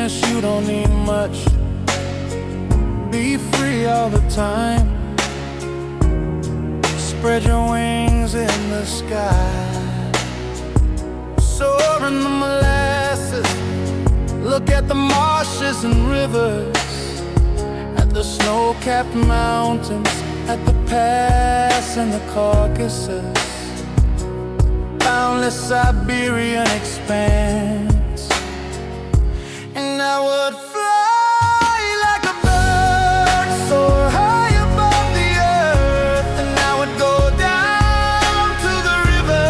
happiness, you don't need much. Be free all the time. Spread your wings in the sky. Soar in the molasses. Look at the marshes and rivers, at the snow-capped mountains, at the pass and the Caucasus. Boundless Siberian expanse. And I would fly like a bird, soar high above the earth. And I would go down to the river,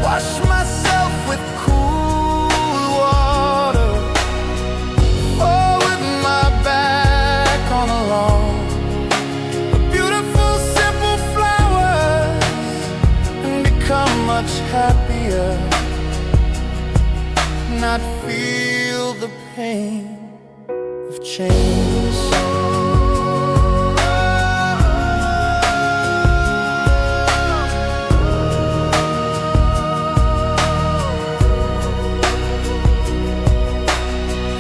wash myself with cool water, or with my back on a lawn. Beautiful, simple flowers, and become much happier. Not feel the pain of change.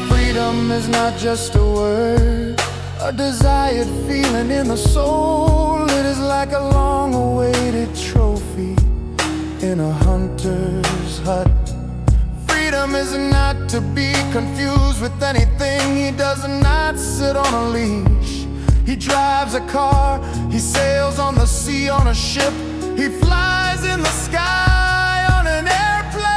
Freedom is not just a word, a desired feeling in the soul. It is like a long-awaited trophy in a hunter's hut. Freedom is not to be confused with anything. He does not sit on a leash. He drives a car, he sails on the sea on a ship. He flies in the sky on an airplane.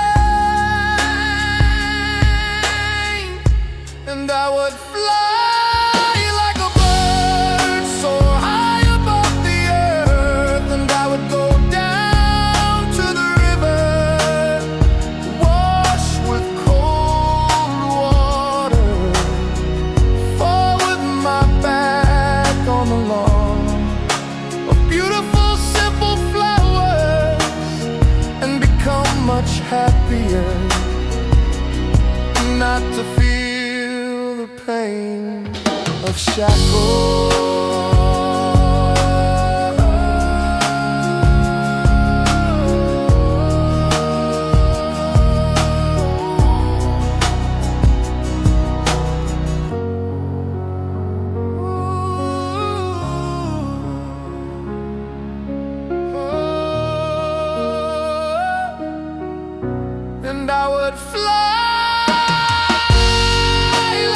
And I would fly like a bird, soar high above the earth. And I would go down to the river, wash with cold water, fall with my back on the lawn of beautiful, simple flowers, and become much happier. Not to feel the pain of shackles. And I would fly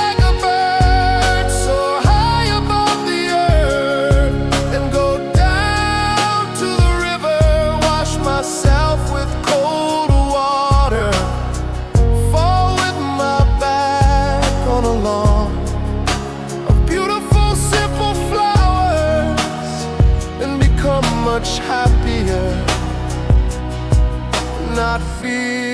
like a bird, soar high above the earth, and go down to the river, wash myself with cold water, fall with my back on a lawn of beautiful, simple flowers, and become much happier. Not feel